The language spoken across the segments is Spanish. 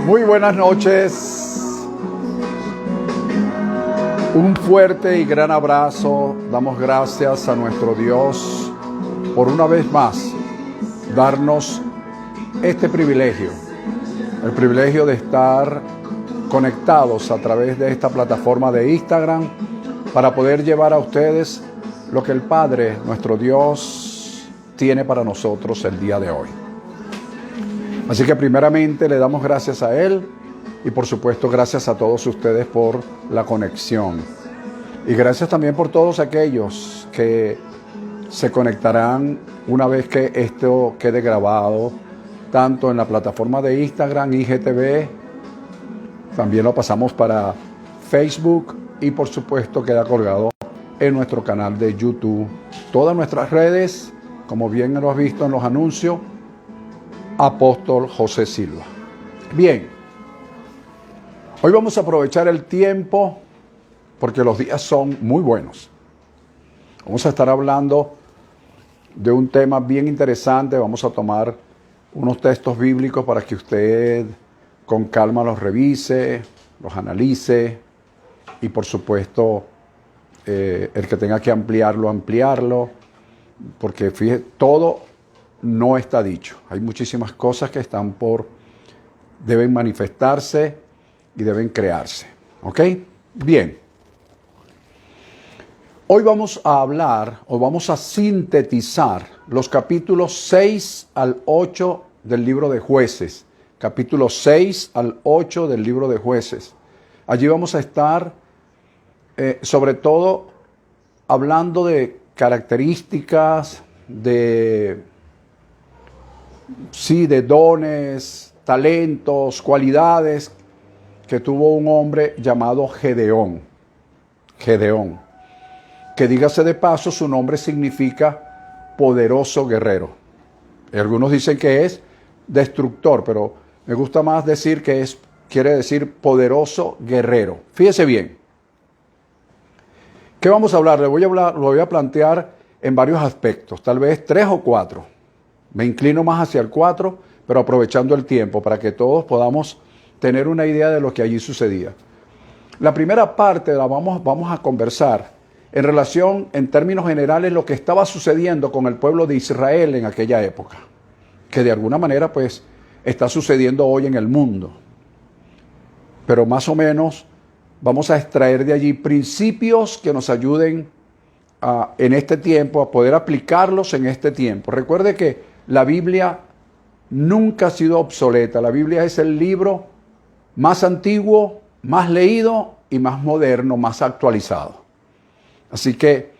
Muy buenas noches. Un fuerte y gran abrazo. Damos gracias a nuestro Dios por una vez más darnos este privilegio, el privilegio de estar conectados a través de esta plataforma de Instagram para poder llevar a ustedes lo que el Padre, nuestro Dios, tiene para nosotros el día de hoy. Así que primeramente le damos gracias a Él y por supuesto gracias a todos ustedes por la conexión. Y gracias también por todos aquellos que se conectarán una vez que esto quede grabado, tanto en la plataforma de Instagram, IGTV, también lo pasamos para Facebook y por supuesto queda colgado en nuestro canal de YouTube. Todas nuestras redes, como bien lo has visto en los anuncios, Apóstol José Silva. Bien, hoy vamos a aprovechar el tiempo porque los días son muy buenos. Vamos a estar hablando de un tema bien interesante. Vamos a tomar unos textos bíblicos para que usted con calma los revise, los analice y por supuesto el que tenga que ampliarlo, porque fíjese, todo no está dicho. Hay muchísimas cosas que deben manifestarse y deben crearse. ¿Ok? Bien. Hoy vamos a hablar o vamos a sintetizar los capítulos 6 al 8 del libro de Jueces. Capítulos 6 al 8 del libro de Jueces. Allí vamos a estar sobre todo hablando de características, de sí, de dones, talentos, cualidades que tuvo un hombre llamado Gedeón. Gedeón, que dígase de paso, su nombre significa poderoso guerrero. Y algunos dicen que es destructor, pero me gusta más decir que quiere decir poderoso guerrero. Fíjese bien. ¿Qué vamos a hablar? Lo voy a plantear en varios aspectos, tal vez 3 o 4. Me inclino más hacia el 4, pero aprovechando el tiempo para que todos podamos tener una idea de lo que allí sucedía. La primera parte vamos a conversar en relación, en términos generales, lo que estaba sucediendo con el pueblo de Israel en aquella época, que de alguna manera pues está sucediendo hoy en el mundo. Pero más o menos vamos a extraer de allí principios que nos ayuden en este tiempo, a poder aplicarlos en este tiempo. Recuerde que la Biblia nunca ha sido obsoleta. La Biblia es el libro más antiguo, más leído y más moderno, más actualizado. Así que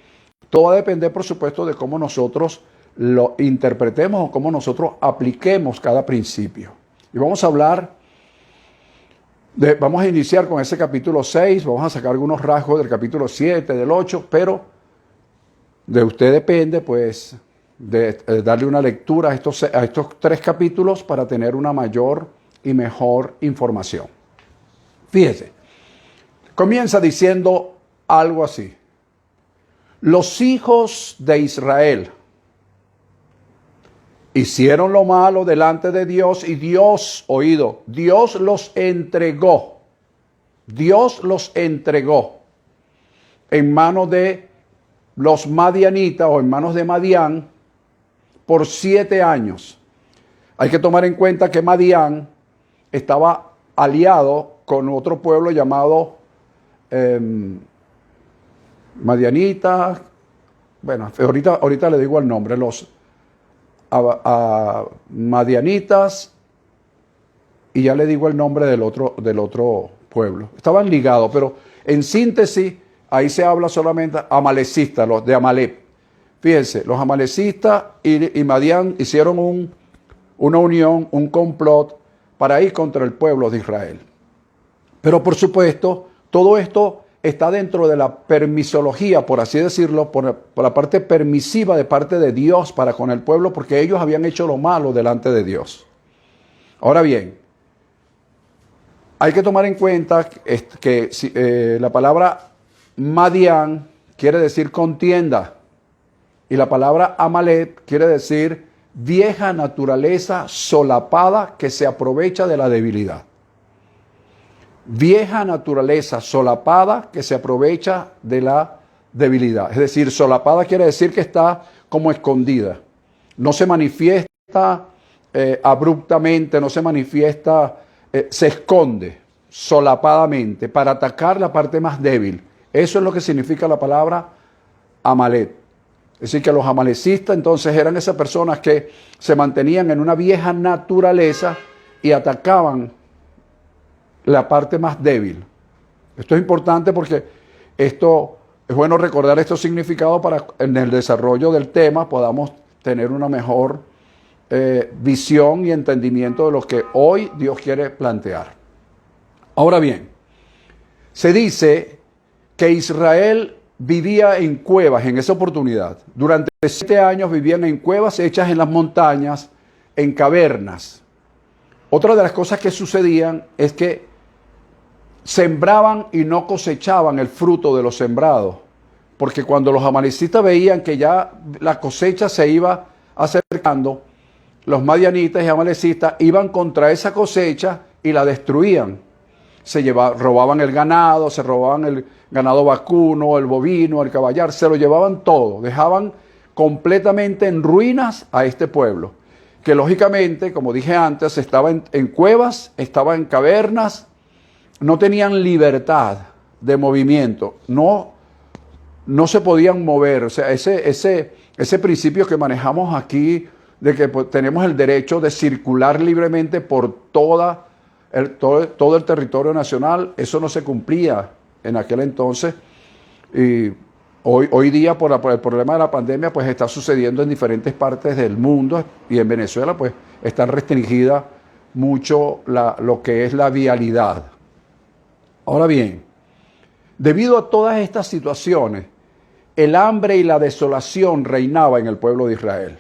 todo va a depender, por supuesto, de cómo nosotros lo interpretemos o cómo nosotros apliquemos cada principio. Y vamos a iniciar con ese capítulo 6, vamos a sacar algunos rasgos del capítulo 7, del 8, pero de usted depende, pues, de darle una lectura a estos 3 capítulos para tener una mayor y mejor información. Fíjese, comienza diciendo algo así. Los hijos de Israel hicieron lo malo delante de Dios y Dios, oído, Dios los entregó en manos de los madianitas o en manos de Madián por 7 años. Hay que tomar en cuenta que Madián estaba aliado con otro pueblo llamado madianitas. Bueno, ahorita le digo el nombre, los madianitas, y ya le digo el nombre del otro pueblo. Estaban ligados, pero en síntesis ahí se habla solamente amalecistas, los de Amalek. Fíjense, los amalecistas y Madián hicieron una unión, un complot para ir contra el pueblo de Israel. Pero por supuesto, todo esto está dentro de la permisología, por así decirlo, por la parte permisiva de parte de Dios para con el pueblo, porque ellos habían hecho lo malo delante de Dios. Ahora bien, hay que tomar en cuenta que la palabra Madián quiere decir contienda y la palabra Amalek quiere decir vieja naturaleza solapada que se aprovecha de la debilidad. Vieja naturaleza solapada que se aprovecha de la debilidad. Es decir, solapada quiere decir que está como escondida. No se manifiesta abruptamente, no se manifiesta, se esconde solapadamente para atacar la parte más débil. Eso es lo que significa la palabra Amalek. Es decir, que los amalecistas entonces eran esas personas que se mantenían en una vieja naturaleza y atacaban la parte más débil. Esto es importante porque esto es bueno recordar estos significados para en el desarrollo del tema podamos tener una mejor visión y entendimiento de lo que hoy Dios quiere plantear. Ahora bien, se dice que Israel vivía en cuevas en esa oportunidad. Durante 7 años vivían en cuevas hechas en las montañas, en cavernas. Otra de las cosas que sucedían es que sembraban y no cosechaban el fruto de los sembrados, porque cuando los amalecitas veían que ya la cosecha se iba acercando, los madianitas y amalecistas iban contra esa cosecha y la destruían. Robaban el ganado, se robaban el ganado vacuno, el bovino, el caballar, se lo llevaban todo, dejaban completamente en ruinas a este pueblo, que lógicamente, como dije antes, estaba en cuevas, estaba en cavernas, no tenían libertad de movimiento, no se podían mover. O sea, ese principio que manejamos aquí de que pues, tenemos el derecho de circular libremente por todo el territorio nacional, eso no se cumplía en aquel entonces. Y hoy día, por el problema de la pandemia, pues está sucediendo en diferentes partes del mundo, y en Venezuela, pues están restringidas mucho lo que es la vialidad. Ahora bien, debido a todas estas situaciones, el hambre y la desolación reinaba en el pueblo de Israel.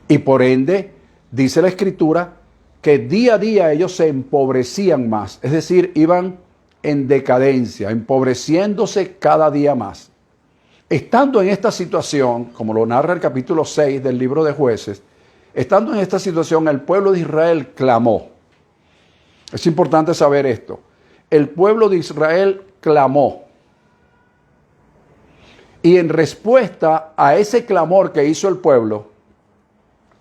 Y por ende, dice la Escritura, que día a día ellos se empobrecían más, es decir, iban en decadencia, empobreciéndose cada día más. Estando en esta situación, como lo narra el capítulo 6 del libro de Jueces, estando en esta situación, el pueblo de Israel clamó. Es importante saber esto. El pueblo de Israel clamó. Y en respuesta a ese clamor que hizo el pueblo,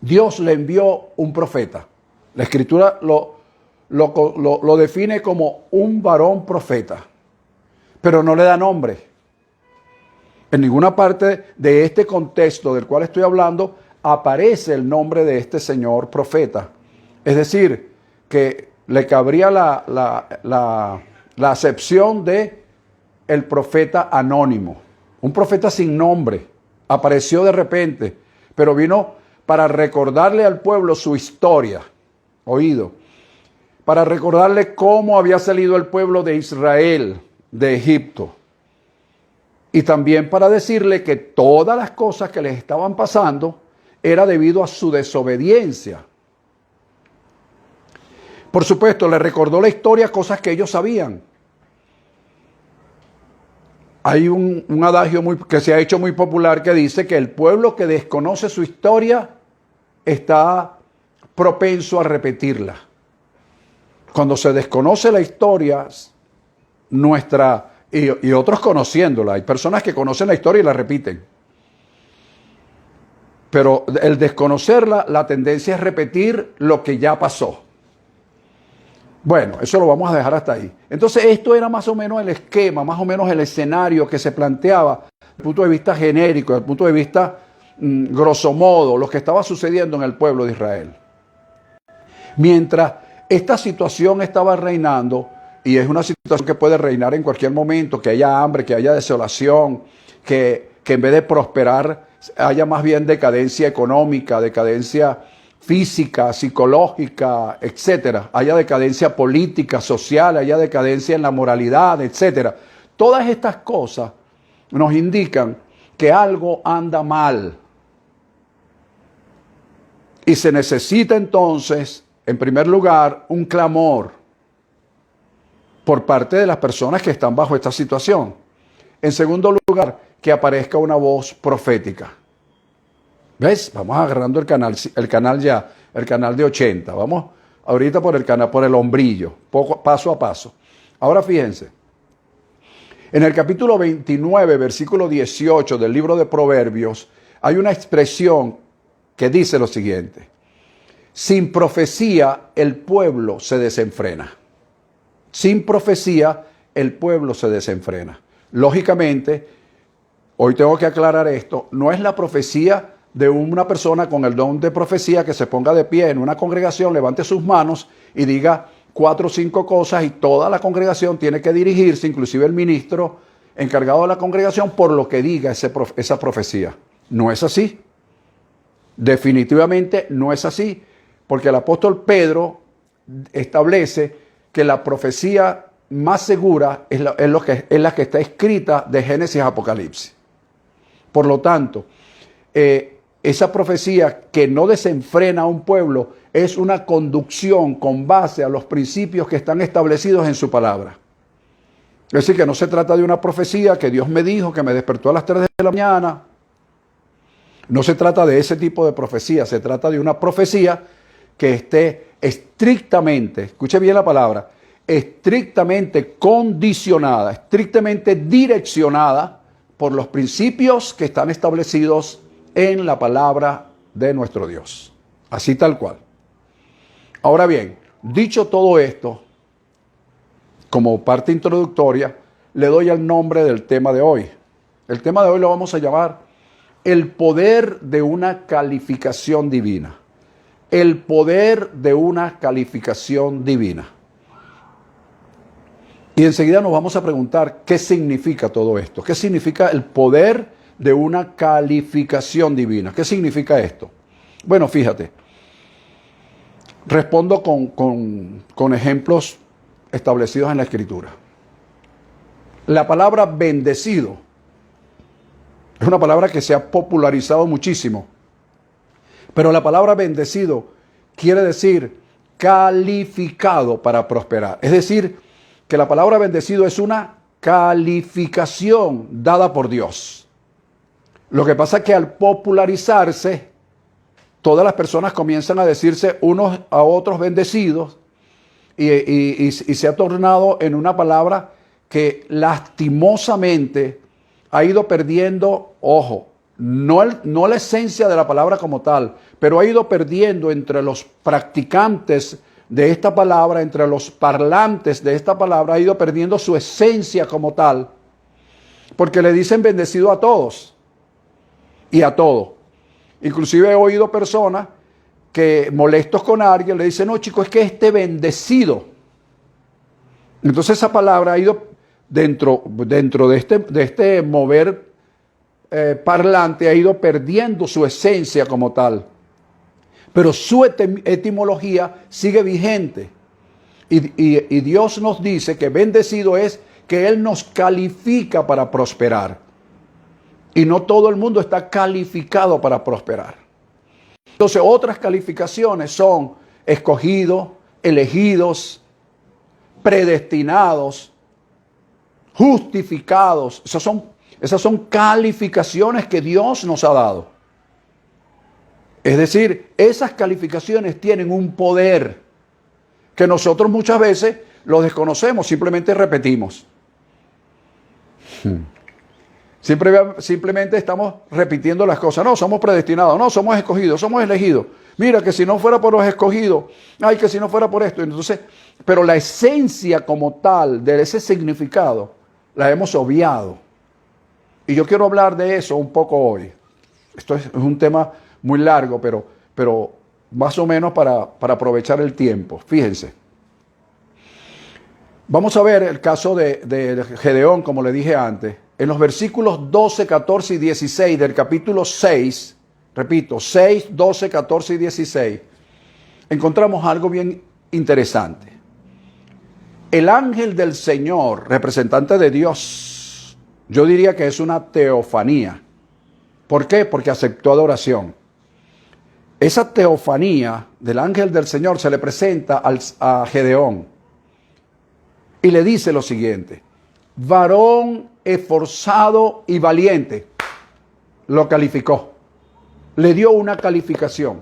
Dios le envió un profeta. La Escritura lo define como un varón profeta, pero no le da nombre. En ninguna parte de este contexto del cual estoy hablando aparece el nombre de este señor profeta. Es decir, que le cabría la acepción de el profeta anónimo. Un profeta sin nombre. Apareció de repente, pero vino para recordarle al pueblo su historia. Oído. Para recordarle cómo había salido el pueblo de Israel de Egipto. Y también para decirle que todas las cosas que les estaban pasando era debido a su desobediencia. Por supuesto, le recordó la historia, cosas que ellos sabían. Hay un adagio que se ha hecho muy popular que dice que el pueblo que desconoce su historia está propenso a repetirla. Cuando se desconoce la historia nuestra, y otros conociéndola, hay personas que conocen la historia y la repiten. Pero el desconocerla, la tendencia es repetir lo que ya pasó. Bueno, eso lo vamos a dejar hasta ahí. Entonces, esto era más o menos el esquema, más o menos el escenario que se planteaba desde el punto de vista genérico, desde el punto de vista grosso modo, lo que estaba sucediendo en el pueblo de Israel. Mientras esta situación estaba reinando, y es una situación que puede reinar en cualquier momento, que haya hambre, que haya desolación, que en vez de prosperar haya más bien decadencia económica, decadencia física, psicológica, etcétera, haya decadencia política, social, haya decadencia en la moralidad, etcétera. Todas estas cosas nos indican que algo anda mal. Y se necesita entonces, en primer lugar, un clamor por parte de las personas que están bajo esta situación. En segundo lugar, que aparezca una voz profética. ¿Ves? Vamos agarrando el canal de 80. Vamos ahorita por el canal, por el hombrillo, paso a paso. Ahora fíjense. En el capítulo 29, versículo 18 del libro de Proverbios, hay una expresión que dice lo siguiente: sin profecía el pueblo se desenfrena. Sin profecía el pueblo se desenfrena. Lógicamente, hoy tengo que aclarar esto, no es la profecía de una persona con el don de profecía que se ponga de pie en una congregación, levante sus manos y diga 4 o 5 cosas y toda la congregación tiene que dirigirse, inclusive el ministro encargado de la congregación, por lo que diga esa profecía. No es así. Definitivamente no es así, porque el apóstol Pedro establece que la profecía más segura es la que está escrita de Génesis a Apocalipsis. Por lo tanto, esa profecía que no desenfrena a un pueblo es una conducción con base a los principios que están establecidos en su palabra. Es decir, que no se trata de una profecía que Dios me dijo, que me despertó a las 3 de la mañana. No se trata de ese tipo de profecía, se trata de una profecía que esté estrictamente, escuche bien la palabra, estrictamente condicionada, estrictamente direccionada por los principios que están establecidos en la palabra de nuestro Dios. Así tal cual. Ahora bien, dicho todo esto, como parte introductoria, le doy el nombre del tema de hoy. El tema de hoy lo vamos a llamar el poder de una calificación divina. El poder de una calificación divina. Y enseguida nos vamos a preguntar qué significa todo esto. ¿Qué significa el poder de una calificación divina? ¿Qué significa esto? Bueno, fíjate. Respondo con ejemplos establecidos en la Escritura. La palabra bendecido es una palabra que se ha popularizado muchísimo, pero la palabra bendecido quiere decir calificado para prosperar. Es decir, que la palabra bendecido es una calificación dada por Dios. Lo que pasa es que al popularizarse, todas las personas comienzan a decirse unos a otros bendecidos y se ha tornado en una palabra que lastimosamente ha ido perdiendo, ojo, no la esencia de la palabra como tal, pero ha ido perdiendo entre los practicantes de esta palabra, entre los parlantes de esta palabra, ha ido perdiendo su esencia como tal, porque le dicen bendecido a todos y a todo. Inclusive he oído personas que molestos con alguien le dicen, no chico, es que este bendecido. Entonces esa palabra ha ido dentro de este mover parlante, ha ido perdiendo su esencia como tal. Pero su etimología sigue vigente. Y Dios nos dice que bendecido es que Él nos califica para prosperar. Y no todo el mundo está calificado para prosperar. Entonces otras calificaciones son escogidos, elegidos, predestinados, justificados. Esas son calificaciones que Dios nos ha dado. Es decir, esas calificaciones tienen un poder que nosotros muchas veces lo desconocemos, simplemente repetimos. Simplemente estamos repitiendo las cosas. No, somos predestinados, no, somos escogidos, somos elegidos. Mira, que si no fuera por los escogidos, ay, que si no fuera por esto. Entonces, pero la esencia como tal de ese significado la hemos obviado. Y yo quiero hablar de eso un poco hoy. Esto es un tema muy largo, pero más o menos para aprovechar el tiempo. Fíjense. Vamos a ver el caso de Gedeón, como le dije antes. En los versículos 12, 14 y 16 del capítulo 6, repito, 6, 12, 14 y 16, encontramos algo bien interesante. El ángel del Señor, representante de Dios, yo diría que es una teofanía. ¿Por qué? Porque aceptó adoración. Esa teofanía del ángel del Señor se le presenta a Gedeón y le dice lo siguiente: varón esforzado y valiente. Lo calificó. Le dio una calificación.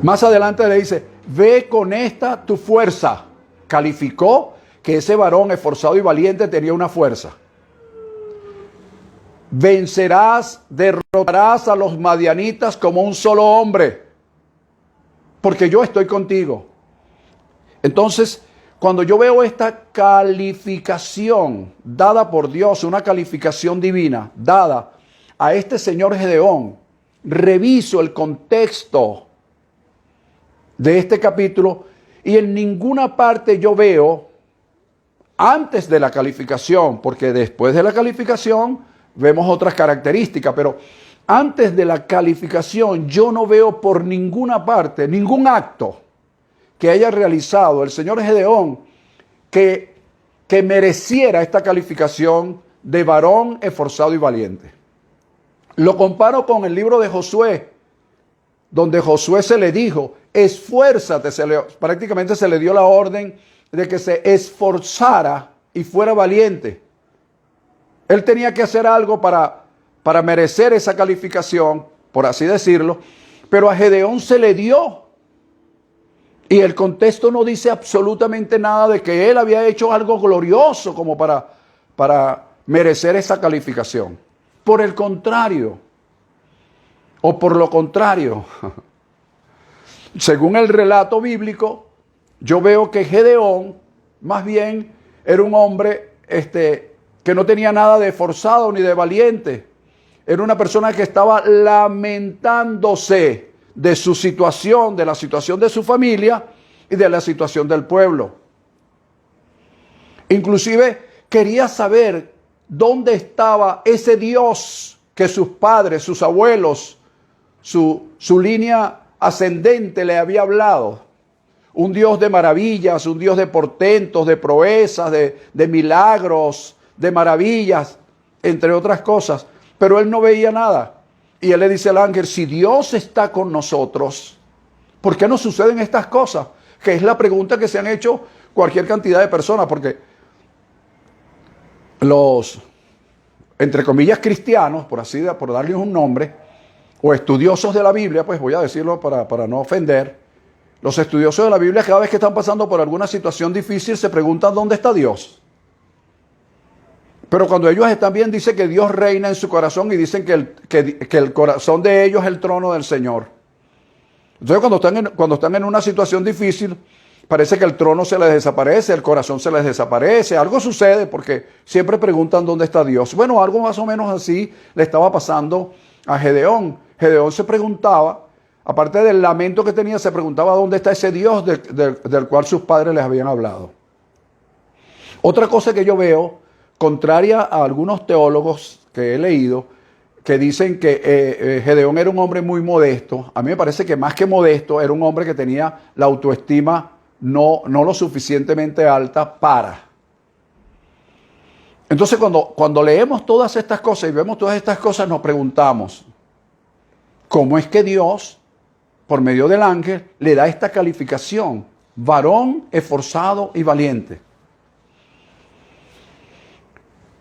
Más adelante le dice, ve con esta tu fuerza. Calificó que ese varón esforzado y valiente tenía una fuerza. Vencerás, derrotarás a los madianitas como un solo hombre, porque yo estoy contigo. Entonces, cuando yo veo esta calificación dada por Dios, una calificación divina dada a este señor Gedeón, reviso el contexto de este capítulo y en ninguna parte yo veo, antes de la calificación, porque después de la calificación vemos otras características, pero antes de la calificación yo no veo por ninguna parte, ningún acto que haya realizado el señor Gedeón que mereciera esta calificación de varón esforzado y valiente. Lo comparo con el libro de Josué, donde Josué se le dijo, esfuérzate, prácticamente se le dio la orden de que se esforzara y fuera valiente. Él tenía que hacer algo para merecer esa calificación, por así decirlo, pero a Gedeón se le dio. Y el contexto no dice absolutamente nada de que él había hecho algo glorioso como para merecer esa calificación. Por el contrario, o por lo contrario, según el relato bíblico, yo veo que Gedeón más bien era un hombre que no tenía nada de esforzado ni de valiente. Era una persona que estaba lamentándose de su situación, de la situación de su familia y de la situación del pueblo. Inclusive quería saber dónde estaba ese Dios que sus padres, sus abuelos, su línea ascendente le había hablado. Un Dios de maravillas, un Dios de portentos, de proezas, de milagros, de maravillas, entre otras cosas. Pero él no veía nada. Y él le dice al ángel, si Dios está con nosotros, ¿por qué no suceden estas cosas? Que es la pregunta que se han hecho cualquier cantidad de personas, porque los, entre comillas, cristianos, por darles un nombre, o estudiosos de la Biblia, pues voy a decirlo para no ofender, los estudiosos de la Biblia cada vez que están pasando por alguna situación difícil se preguntan ¿dónde está Dios? Pero cuando ellos están bien, dice que Dios reina en su corazón y dicen que el corazón de ellos es el trono del Señor. Entonces cuando están en una situación difícil, parece que el trono se les desaparece, el corazón se les desaparece, algo sucede porque siempre preguntan dónde está Dios. Bueno, algo más o menos así le estaba pasando a Gedeón. Gedeón se preguntaba, aparte del lamento que tenía, se preguntaba dónde está ese Dios del cual sus padres les habían hablado. Otra cosa que yo veo, contraria a algunos teólogos que he leído, que dicen que Gedeón era un hombre muy modesto. A mí me parece que más que modesto, era un hombre que tenía la autoestima no lo suficientemente alta para. Entonces cuando leemos todas estas cosas y vemos todas estas cosas, nos preguntamos, ¿cómo es que Dios, por medio del ángel, le da esta calificación? Varón esforzado y valiente.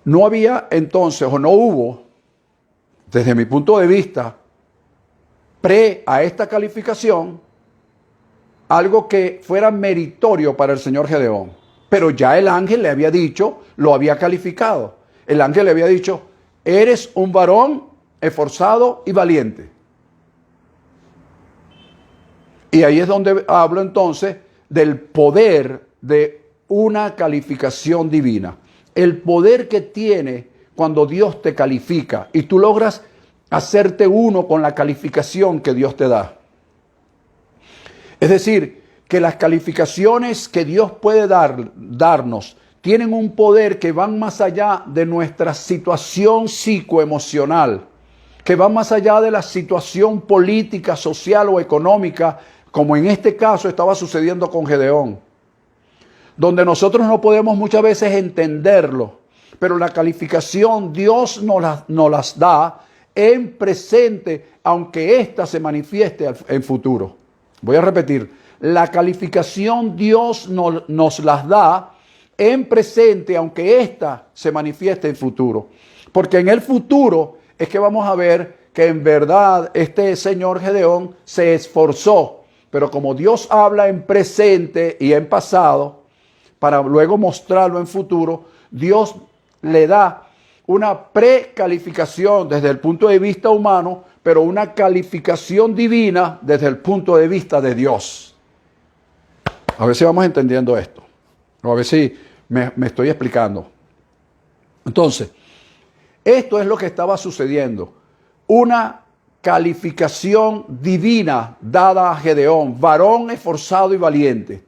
No había entonces, o no hubo, desde mi punto de vista, a esta calificación, algo que fuera meritorio para el señor Gedeón. Pero ya el ángel le había dicho, lo había calificado. El ángel le había dicho, eres un varón esforzado y valiente. Y ahí es donde hablo entonces del poder de una calificación divina. El poder que tiene cuando Dios te califica y tú logras hacerte uno con la calificación que Dios te da. Es decir, que las calificaciones que Dios puede darnos tienen un poder que van más allá de nuestra situación psicoemocional, que van más allá de la situación política, social o económica, como en este caso estaba sucediendo con Gedeón, donde nosotros no podemos muchas veces entenderlo, pero la calificación Dios nos las da en presente, aunque ésta se manifieste en futuro. Voy a repetir, la calificación Dios nos las da en presente, aunque ésta se manifieste en futuro. Porque en el futuro es que vamos a ver que en verdad este señor Gedeón se esforzó, pero como Dios habla en presente y en pasado, para luego mostrarlo en futuro, Dios le da una precalificación desde el punto de vista humano, pero una calificación divina desde el punto de vista de Dios. A ver si vamos entendiendo esto, o a ver si me estoy explicando. Entonces, esto es lo que estaba sucediendo. Una calificación divina dada a Gedeón, varón esforzado y valiente.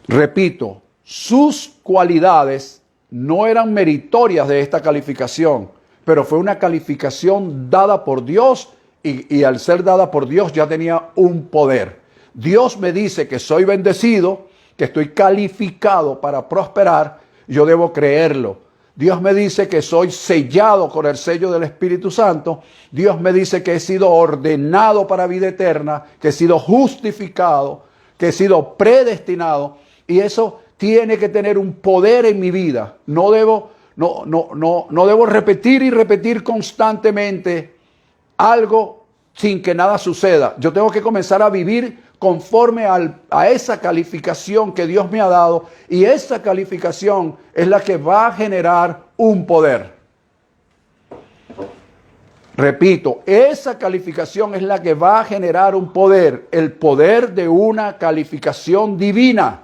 Repito, sus cualidades no eran meritorias de esta calificación, pero fue una calificación dada por Dios y al ser dada por Dios ya tenía un poder. Dios me dice que soy bendecido, que estoy calificado para prosperar, yo debo creerlo. Dios me dice que soy sellado con el sello del Espíritu Santo. Dios me dice que he sido ordenado para vida eterna, que he sido justificado, que he sido predestinado. Y eso tiene que tener un poder en mi vida. No debo repetir y repetir constantemente algo sin que nada suceda. Yo tengo que comenzar a vivir conforme a esa calificación que Dios me ha dado, y esa calificación es la que va a generar un poder. Repito, esa calificación es la que va a generar un poder, el poder de una calificación divina.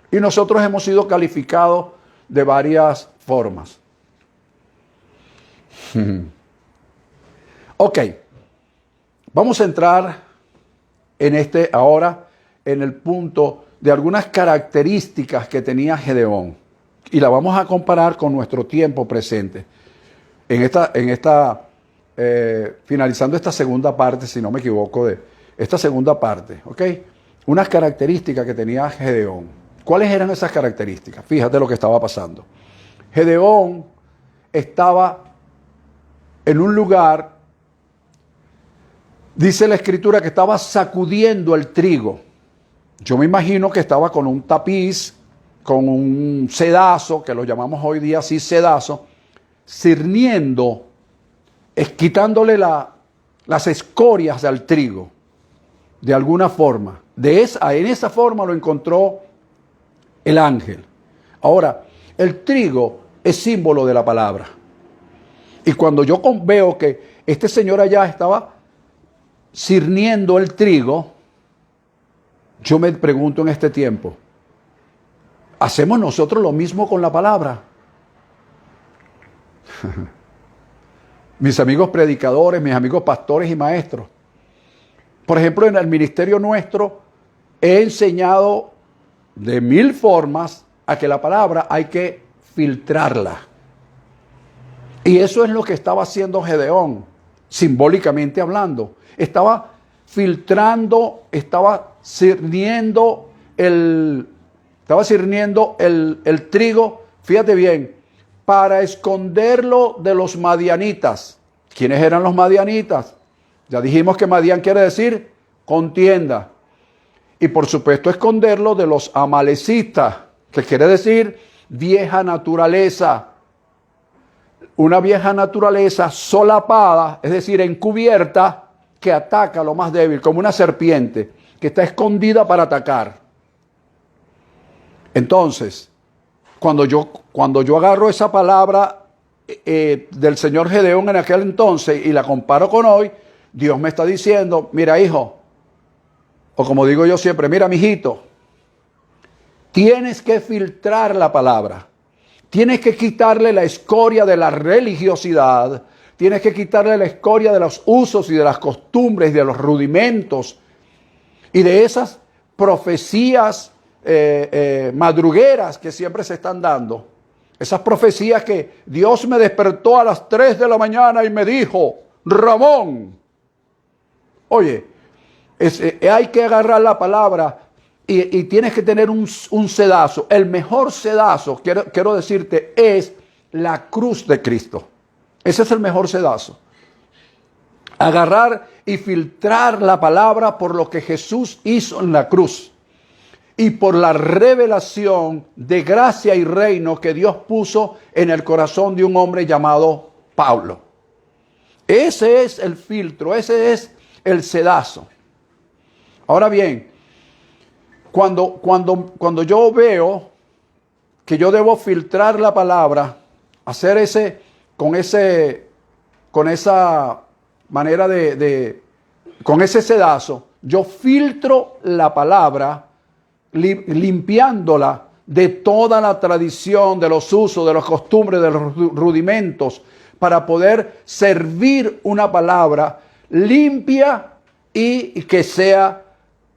Y nosotros hemos sido calificados de varias formas. Ok, vamos a entrar ahora en el punto de algunas características que tenía Gedeón. Y la vamos a comparar con nuestro tiempo presente. En esta finalizando esta segunda parte, si no me equivoco, de esta segunda parte, ¿ok? Unas características que tenía Gedeón. ¿Cuáles eran esas características? Fíjate lo que estaba pasando. Gedeón estaba en un lugar, dice la escritura, que estaba sacudiendo el trigo. Yo me imagino que estaba con un tapiz, con un sedazo, que lo llamamos hoy día así sedazo, cirniendo, quitándole las escorias al trigo, de alguna forma. En esa forma lo encontró el ángel. Ahora, el trigo es símbolo de la palabra. Y cuando yo veo que este señor allá estaba cirniendo el trigo, yo me pregunto en este tiempo, ¿hacemos nosotros lo mismo con la palabra? Mis amigos predicadores, mis amigos pastores y maestros. Por ejemplo, en el ministerio nuestro he enseñado de 1000 formas a que la palabra hay que filtrarla. Y eso es lo que estaba haciendo Gedeón, simbólicamente hablando. Estaba filtrando, estaba cirniendo el trigo, fíjate bien, para esconderlo de los madianitas. ¿Quiénes eran los madianitas? Ya dijimos que Madián quiere decir contienda. Y por supuesto esconderlo de los amalecitas, que quiere decir vieja naturaleza. Una vieja naturaleza solapada, es decir, encubierta, que ataca a lo más débil, como una serpiente, que está escondida para atacar. Entonces, cuando yo agarro esa palabra del señor Gedeón en aquel entonces y la comparo con hoy, Dios me está diciendo, mira hijo, o como digo yo siempre, mira mijito, tienes que filtrar la palabra, tienes que quitarle la escoria de la religiosidad, tienes que quitarle la escoria de los usos y de las costumbres, de los rudimentos y de esas profecías madrugueras que siempre se están dando. Esas profecías que Dios me despertó a las 3 de la mañana y me dijo, Ramón, oye, hay que agarrar la palabra y tienes que tener un sedazo. El mejor sedazo, quiero decirte, es la cruz de Cristo. Ese es el mejor sedazo. Agarrar y filtrar la palabra por lo que Jesús hizo en la cruz y por la revelación de gracia y reino que Dios puso en el corazón de un hombre llamado Pablo. Ese es el filtro, ese es el sedazo. Ahora bien, cuando yo veo que yo debo filtrar la palabra, hacer con esa manera con ese sedazo, yo filtro la palabra limpiándola de toda la tradición, de los usos, de las costumbres, de los rudimentos, para poder servir una palabra limpia y que sea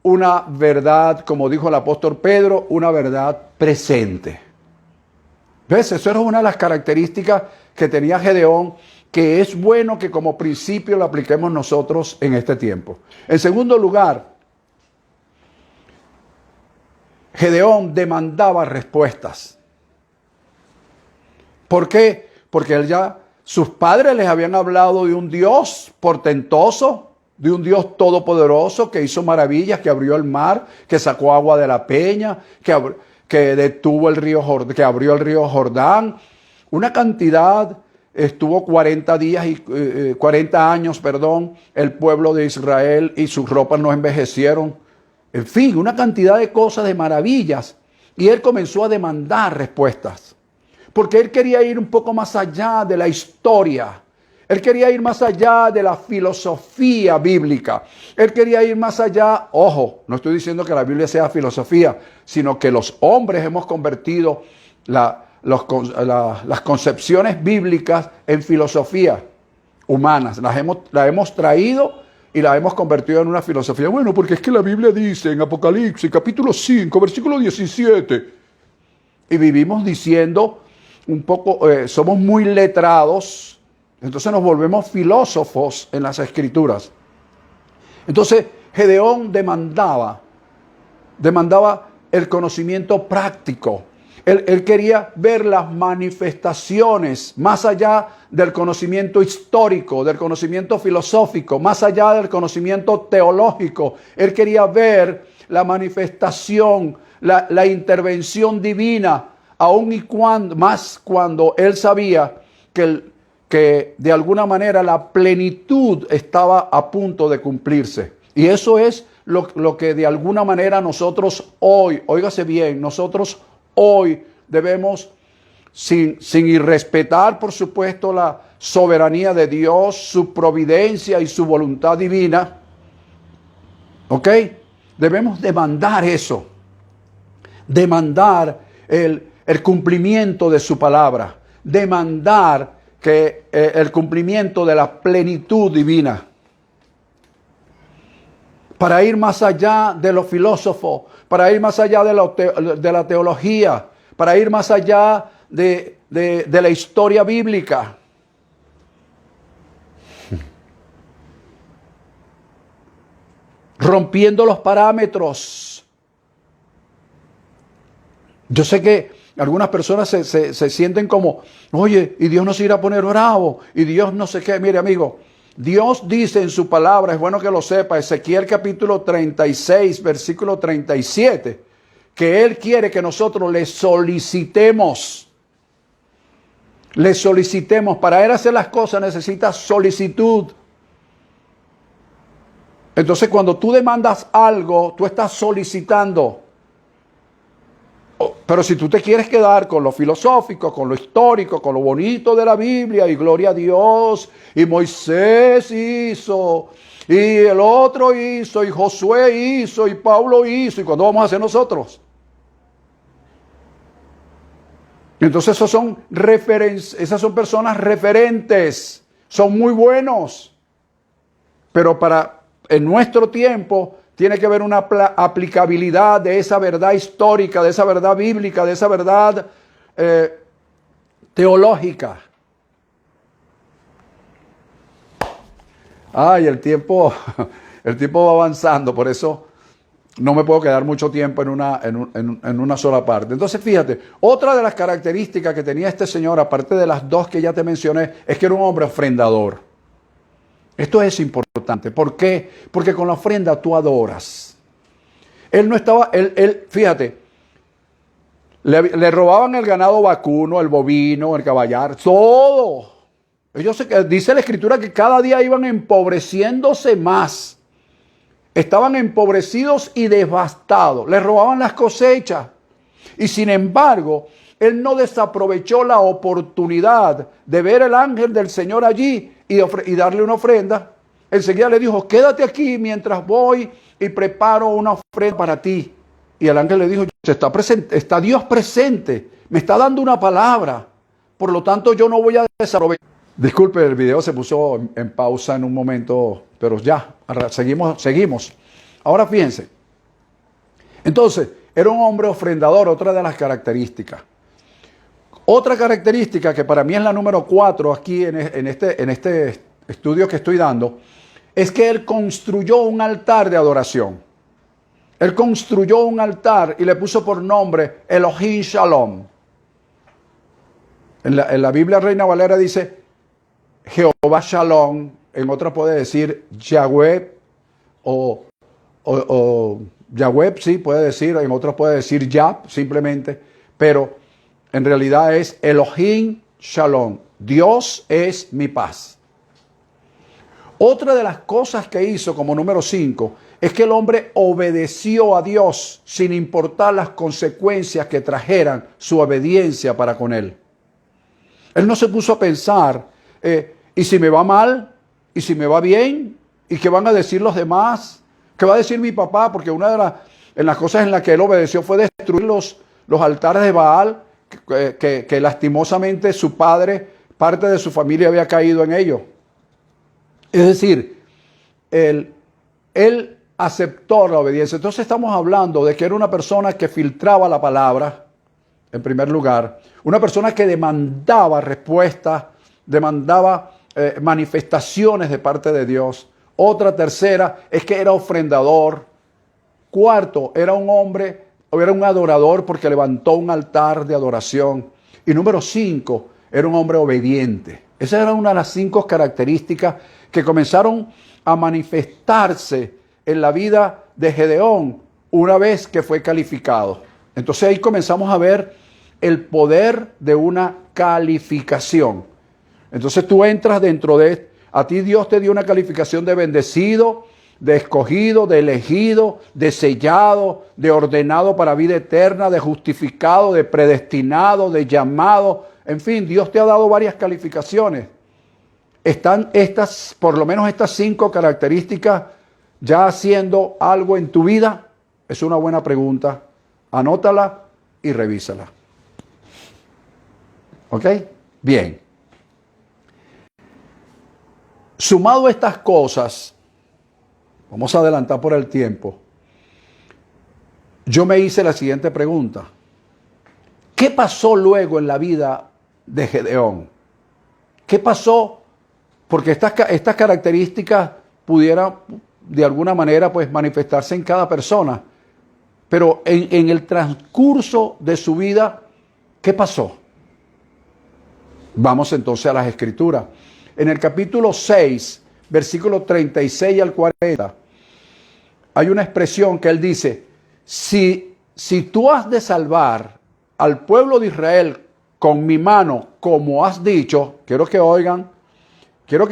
una verdad, como dijo el apóstol Pedro, una verdad presente. ¿Ves? Eso era una de las características que tenía Gedeón, que es bueno que como principio lo apliquemos nosotros en este tiempo. En segundo lugar, Gedeón demandaba respuestas. ¿Por qué? Porque sus padres les habían hablado de un Dios portentoso, de un Dios todopoderoso que hizo maravillas, que abrió el mar, que sacó agua de la peña, que detuvo el río Jordán, que abrió el río Jordán. Una cantidad, estuvo 40 años, el pueblo de Israel y sus ropas no envejecieron. En fin, una cantidad de cosas, de maravillas. Y él comenzó a demandar respuestas. Porque él quería ir un poco más allá de la historia. Él quería ir más allá de la filosofía bíblica. Él quería ir más allá, ojo, no estoy diciendo que la Biblia sea filosofía, sino que los hombres hemos convertido las concepciones bíblicas en filosofía humanas. Las hemos traído y la hemos convertido en una filosofía. Bueno, porque es que la Biblia dice en Apocalipsis, capítulo 5, versículo 17. Y vivimos diciendo un poco, somos muy letrados Entonces nos volvemos filósofos en las Escrituras. Entonces Gedeón demandaba el conocimiento práctico. Él quería ver las manifestaciones más allá del conocimiento histórico, del conocimiento filosófico, más allá del conocimiento teológico. Él quería ver la manifestación, la intervención divina, aun y cuando él sabía que de alguna manera la plenitud estaba a punto de cumplirse. Y eso es lo que de alguna manera nosotros hoy, óigase bien, nosotros hoy debemos, sin irrespetar, por supuesto, la soberanía de Dios, su providencia y su voluntad divina, ¿ok? Debemos demandar eso, demandar el cumplimiento de su palabra, demandar el cumplimiento de la plenitud divina. Para ir más allá de los filósofos, para ir más allá de la teología, para ir más allá de la historia bíblica. Rompiendo los parámetros. Yo sé que algunas personas se sienten como, oye, y Dios no se irá a poner bravo, y Dios no sé qué. Mire, amigo, Dios dice en su palabra, es bueno que lo sepa, Ezequiel capítulo 36, versículo 37, que Él quiere que nosotros le solicitemos. Le solicitemos. Para Él hacer las cosas necesita solicitud. Entonces, cuando tú demandas algo, tú estás solicitando. Pero si tú te quieres quedar con lo filosófico, con lo histórico, con lo bonito de la Biblia, y gloria a Dios, y Moisés hizo, y el otro hizo, y Josué hizo, y Pablo hizo, ¿y cuándo vamos a hacer nosotros? Entonces esas son personas referentes, son muy buenos, pero en nuestro tiempo tiene que haber una aplicabilidad de esa verdad histórica, de esa verdad bíblica, de esa verdad teológica. Ay, el tiempo va avanzando, por eso no me puedo quedar mucho tiempo en una sola parte. Entonces, fíjate, otra de las características que tenía este señor, aparte de las dos que ya te mencioné, es que era un hombre ofrendador. Esto es importante. ¿Por qué? Porque con la ofrenda tú adoras. Él no estaba, fíjate, le robaban el ganado vacuno, el bovino, el caballar, todo. Dice la Escritura que cada día iban empobreciéndose más. Estaban empobrecidos y devastados. Les robaban las cosechas. Y sin embargo, él no desaprovechó la oportunidad de ver el ángel del Señor allí y darle una ofrenda. Enseguida le dijo, quédate aquí mientras voy y preparo una ofrenda para ti. Y el ángel le dijo, está Dios presente, me está dando una palabra, por lo tanto yo no voy a desaprovechar. Disculpe, el video se puso en pausa en un momento, pero ya, seguimos. Ahora fíjense. Entonces, era un hombre ofrendador, otra de las características. Otra característica que para mí es la número 4 aquí en este estudio que estoy dando, es que él construyó un altar de adoración. Él construyó un altar y le puso por nombre Elohim Shalom. En la Biblia Reina Valera dice Jehová Shalom, en otra puede decir Yahweh o Yahweh, sí, puede decir, en otras puede decir Yah, simplemente, pero en realidad es Elohim Shalom. Dios es mi paz. Otra de las cosas que hizo como número 5 es que el hombre obedeció a Dios sin importar las consecuencias que trajeran su obediencia para con él. Él no se puso a pensar, ¿y si me va mal? ¿Y si me va bien? ¿Y qué van a decir los demás? ¿Qué va a decir mi papá? Porque una de las cosas en las que él obedeció fue destruir los altares de Baal, que lastimosamente su padre, parte de su familia había caído en ello. Es decir, él aceptó la obediencia. Entonces estamos hablando de que era una persona que filtraba la palabra, en primer lugar, una persona que demandaba respuestas, demandaba manifestaciones de parte de Dios. Otra tercera es que era ofrendador. Cuarto, era un hombre o era un adorador porque levantó un altar de adoración. Y número 5, era un hombre obediente. Esa era una de las 5 características que comenzaron a manifestarse en la vida de Gedeón una vez que fue calificado. Entonces ahí comenzamos a ver el poder de una calificación. Entonces tú entras dentro de... A ti Dios te dio una calificación de bendecido, de escogido, de elegido, de sellado, de ordenado para vida eterna, de justificado, de predestinado, de llamado. En fin, Dios te ha dado varias calificaciones. ¿Están estas, por lo menos estas 5 características, ya haciendo algo en tu vida? Es una buena pregunta. Anótala y revísala. ¿Ok? Bien. Sumado a estas cosas, vamos a adelantar por el tiempo, yo me hice la siguiente pregunta. ¿Qué pasó luego en la vida de Gedeón? ¿Qué pasó? Porque estas características pudieran de alguna manera pues manifestarse en cada persona. Pero en el transcurso de su vida, ¿qué pasó? Vamos entonces a las Escrituras. En el capítulo 6, versículos 36 al 40, hay una expresión que él dice, si tú has de salvar al pueblo de Israel con mi mano, como has dicho, quiero que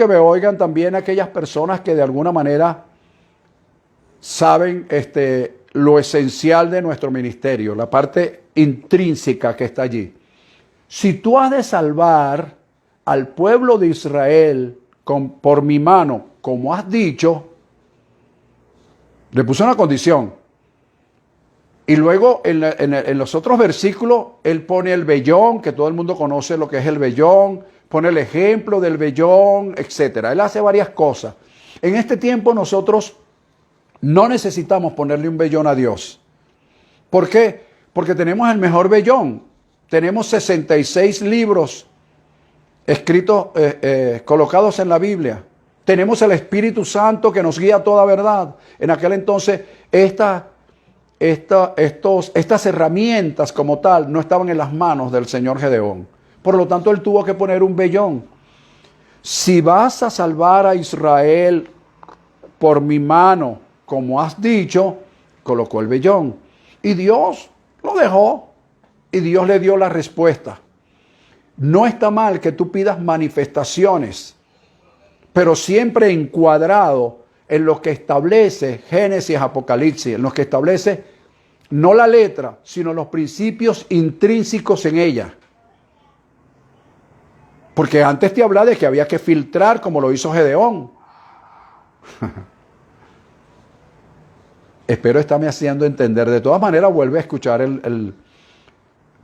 me oigan también aquellas personas que de alguna manera saben lo esencial de nuestro ministerio, la parte intrínseca que está allí. Si tú has de salvar al pueblo de Israel por mi mano, como has dicho, le puso una condición. Y luego en los otros versículos, él pone el vellón, que todo el mundo conoce lo que es el vellón, pone el ejemplo del vellón, etc. Él hace varias cosas. En este tiempo nosotros no necesitamos ponerle un vellón a Dios. ¿Por qué? Porque tenemos el mejor vellón. Tenemos 66 libros escritos, colocados en la Biblia. Tenemos el Espíritu Santo que nos guía a toda verdad. En aquel entonces, estas herramientas como tal no estaban en las manos del señor Gedeón. Por lo tanto, él tuvo que poner un vellón. Si vas a salvar a Israel por mi mano, como has dicho, colocó el vellón. Y Dios lo dejó. Y Dios le dio la respuesta. No está mal que tú pidas manifestaciones, pero siempre encuadrado en lo que establece Génesis, Apocalipsis, en lo que establece no la letra, sino los principios intrínsecos en ella. Porque antes te hablaba de que había que filtrar como lo hizo Gedeón. Espero estarme haciendo entender. De todas maneras, vuelve a escuchar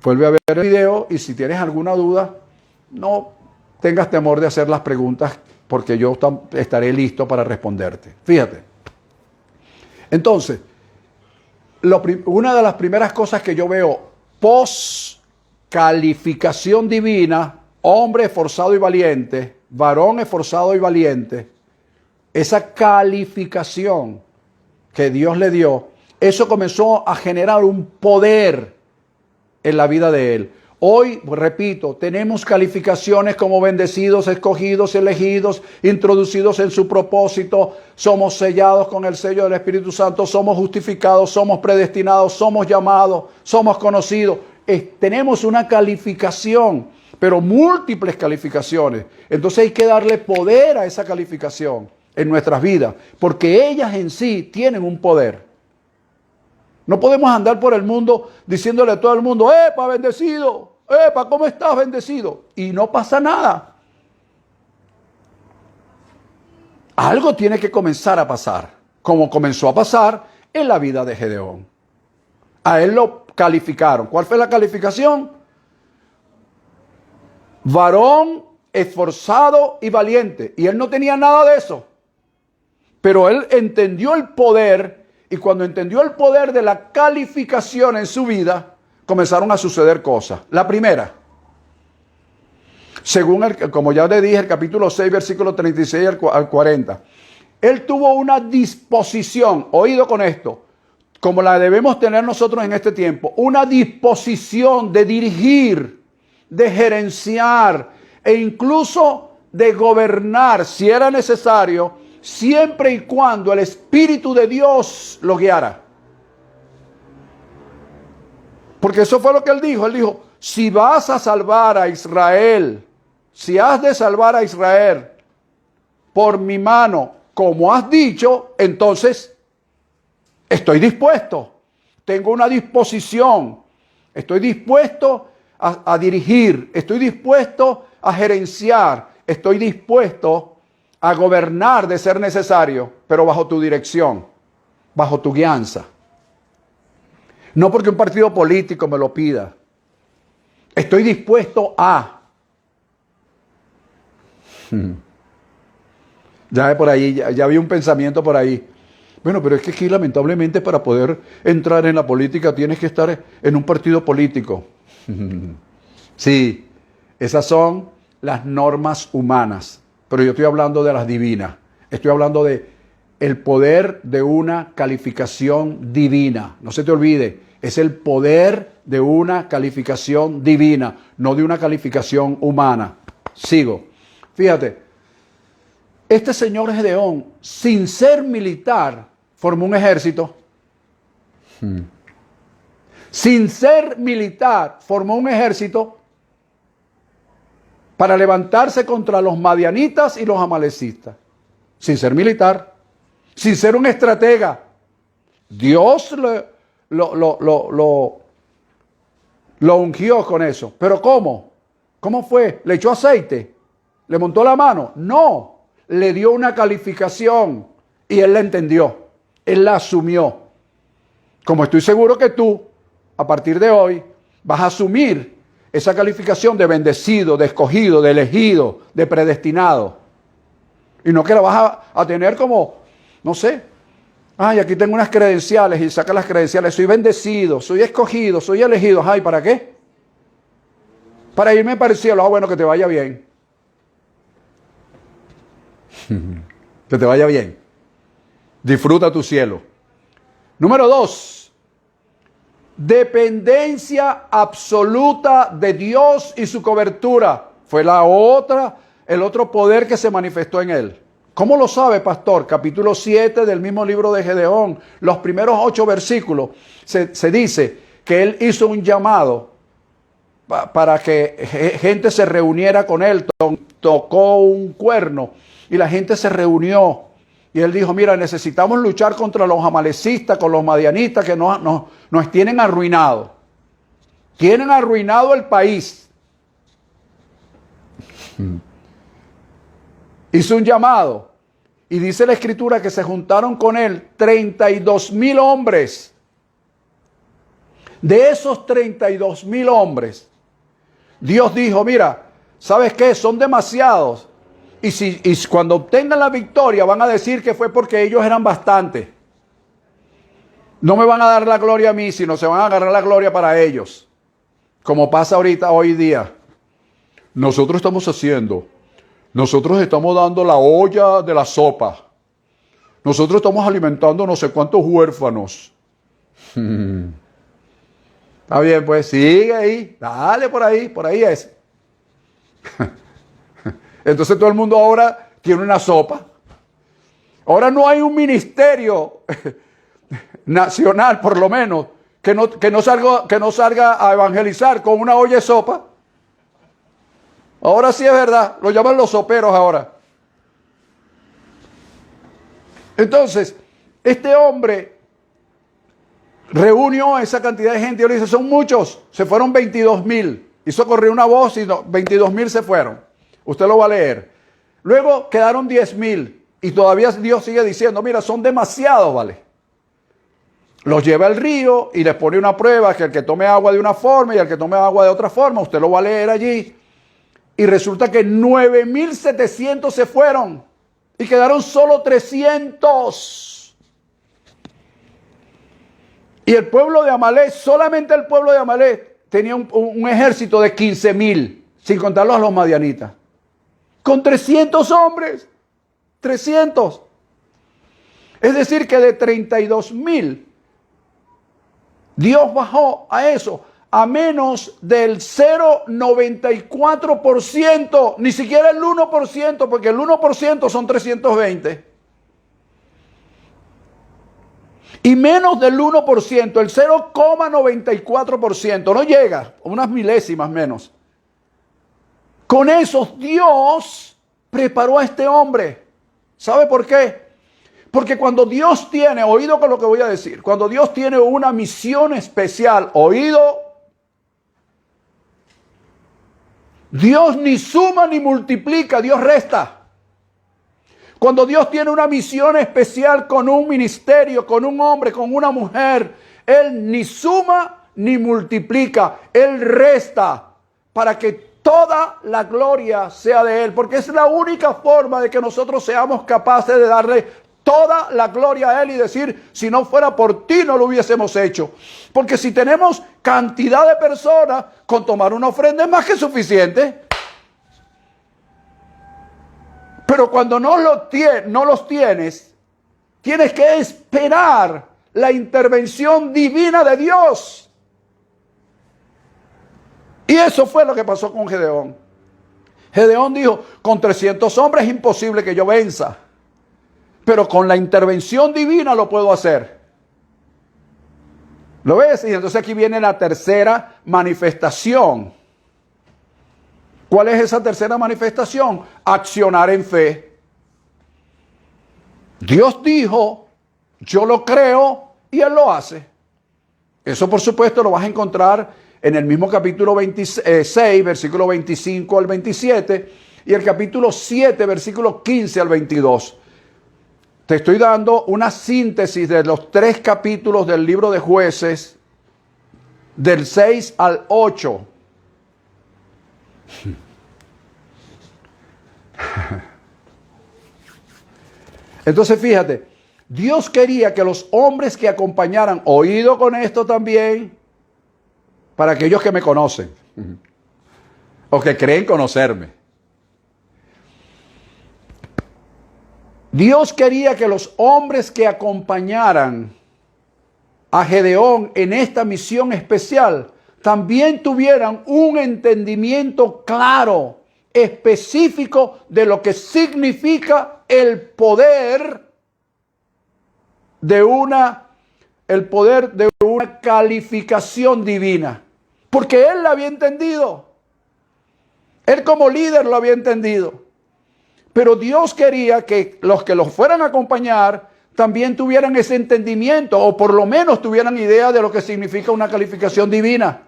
vuelve a ver el video y si tienes alguna duda, no tengas temor de hacer las preguntas porque yo estaré listo para responderte. Fíjate. Entonces, una de las primeras cosas que yo veo post calificación divina, hombre esforzado y valiente, varón esforzado y valiente, esa calificación que Dios le dio, eso comenzó a generar un poder en la vida de él. Hoy, repito, tenemos calificaciones como bendecidos, escogidos, elegidos, introducidos en su propósito, somos sellados con el sello del Espíritu Santo, somos justificados, somos predestinados, somos llamados, somos conocidos. Tenemos una calificación, pero múltiples calificaciones. Entonces hay que darle poder a esa calificación en nuestras vidas, porque ellas en sí tienen un poder. No podemos andar por el mundo diciéndole a todo el mundo, ¡epa, bendecido! ¡Epa, ¿cómo estás, bendecido? Y no pasa nada. Algo tiene que comenzar a pasar, como comenzó a pasar en la vida de Gedeón. A él lo calificaron. ¿Cuál fue la calificación? Varón esforzado y valiente. Y él no tenía nada de eso. Pero él entendió el poder. Y cuando entendió el poder de la calificación en su vida, comenzaron a suceder cosas. La primera, Según, como ya le dije, el capítulo 6, versículo 36 al 40. Él tuvo una disposición, oído con esto, como la debemos tener nosotros en este tiempo, una disposición de dirigir, de gerenciar e incluso de gobernar, si era necesario, siempre y cuando el Espíritu de Dios lo guiara. Porque eso fue lo que él dijo. Él dijo, si vas a salvar a Israel, si has de salvar a Israel por mi mano, como has dicho, entonces estoy dispuesto. Tengo una disposición. Estoy dispuesto a dirigir. Estoy dispuesto a gerenciar. Estoy dispuesto a gobernar de ser necesario, pero bajo tu dirección, bajo tu guianza. No porque un partido político me lo pida. Estoy dispuesto a. Ya por ahí, ya vi un pensamiento por ahí. Bueno, pero es que aquí lamentablemente para poder entrar en la política tienes que estar en un partido político. Sí, esas son las normas humanas, pero yo estoy hablando de las divinas. Estoy hablando de el poder de una calificación divina. No se te olvide, es el poder de una calificación divina, no de una calificación humana. Sigo. Fíjate, este señor Gedeón, sin ser militar, formó un ejército. Sin ser militar, formó un ejército para levantarse contra los madianitas y los amalecistas. Sin ser militar, sin ser un estratega. Dios lo ungió con eso. ¿Pero cómo? ¿Cómo fue? ¿Le echó aceite? ¿Le montó la mano? No. Le dio una calificación y él la entendió. Él la asumió. Como estoy seguro que tú, a partir de hoy, vas a asumir esa calificación de bendecido, de escogido, de elegido, de predestinado. Y no que la vas a tener como, no sé, ay, aquí tengo unas credenciales y saca las credenciales. Soy bendecido, soy escogido, soy elegido. Ay, ¿para qué? Para irme para el cielo. Ah, bueno, que te vaya bien. Que te vaya bien. Disfruta tu cielo. Número 2. Dependencia absoluta de Dios y su cobertura. Fue el otro poder que se manifestó en él. ¿Cómo lo sabe, pastor? Capítulo 7 del mismo libro de Gedeón, los primeros 8 versículos, se dice que él hizo un llamado para que gente se reuniera con él, tocó un cuerno y la gente se reunió. Y él dijo, mira, necesitamos luchar contra los amalecistas, con los madianitas que nos tienen arruinados. Tienen arruinado el país. Hizo un llamado. Y dice la escritura que se juntaron con él 32,000 hombres. De esos 32,000 hombres, Dios dijo, mira, ¿sabes qué? Son demasiados. Y cuando obtengan la victoria van a decir que fue porque ellos eran bastantes. No me van a dar la gloria a mí, sino se van a agarrar la gloria para ellos. Como pasa ahorita, hoy día. Nosotros estamos dando la olla de la sopa. Nosotros estamos alimentando no sé cuántos huérfanos. Está bien, pues sigue ahí, dale por ahí es. Entonces todo el mundo ahora tiene una sopa. Ahora no hay un ministerio nacional, por lo menos, que no salga a evangelizar con una olla de sopa. Ahora sí es verdad, lo llaman los soperos ahora. Entonces, este hombre reunió esa cantidad de gente y le dice, son muchos, se fueron 22,000. Hizo correr una voz y 22,000 se fueron. Usted lo va a leer. Luego quedaron 10,000 y todavía Dios sigue diciendo, mira, son demasiados, ¿vale? Los lleva al río y les pone una prueba, que el que tome agua de una forma y el que tome agua de otra forma, usted lo va a leer allí. Y resulta que 9,700 se fueron y quedaron solo 300. Y el pueblo de Amalek, solamente el pueblo de Amalek, tenía un ejército de 15,000. sin contarlos a los madianitas. Con 300 hombres, 300. Es decir, que de 32,000, Dios bajó a eso, a menos del 0,94%, ni siquiera el 1%, porque el 1% son 320. Y menos del 1%, el 0,94%, no llega, unas milésimas menos. Con eso Dios preparó a este hombre. ¿Sabe por qué? Porque cuando Dios tiene, oído con lo que voy a decir, cuando Dios tiene una misión especial, oído, Dios ni suma ni multiplica, Dios resta. Cuando Dios tiene una misión especial con un ministerio, con un hombre, con una mujer, Él ni suma ni multiplica, Él resta para que toda la gloria sea de Él, porque es la única forma de que nosotros seamos capaces de darle toda la gloria a Él y decir, si no fuera por ti no lo hubiésemos hecho. Porque si tenemos cantidad de personas, con tomar una ofrenda es más que suficiente. Pero cuando no los tienes, tienes que esperar la intervención divina de Dios. Y eso fue lo que pasó con Gedeón. Gedeón dijo, con 300 hombres es imposible que yo venza, pero con la intervención divina lo puedo hacer. ¿Lo ves? Y entonces aquí viene la tercera manifestación. ¿Cuál es esa tercera manifestación? Accionar en fe. Dios dijo, yo lo creo y Él lo hace. Eso por supuesto lo vas a encontrar en el mismo capítulo 26, versículo 25 al 27, y el capítulo 7, versículo 15 al 22. Te estoy dando una síntesis de los 3 capítulos del libro de Jueces, del 6 al 8. Entonces fíjate, Dios quería que los hombres que acompañaran, oído con esto también, para aquellos que me conocen, o que creen conocerme. Dios quería que los hombres que acompañaran a Gedeón en esta misión especial también tuvieran un entendimiento claro, específico de lo que significa el poder de una calificación divina. Porque él la había entendido. Él como líder lo había entendido. Pero Dios quería que los fueran a acompañar también tuvieran ese entendimiento, o por lo menos tuvieran idea de lo que significa una calificación divina.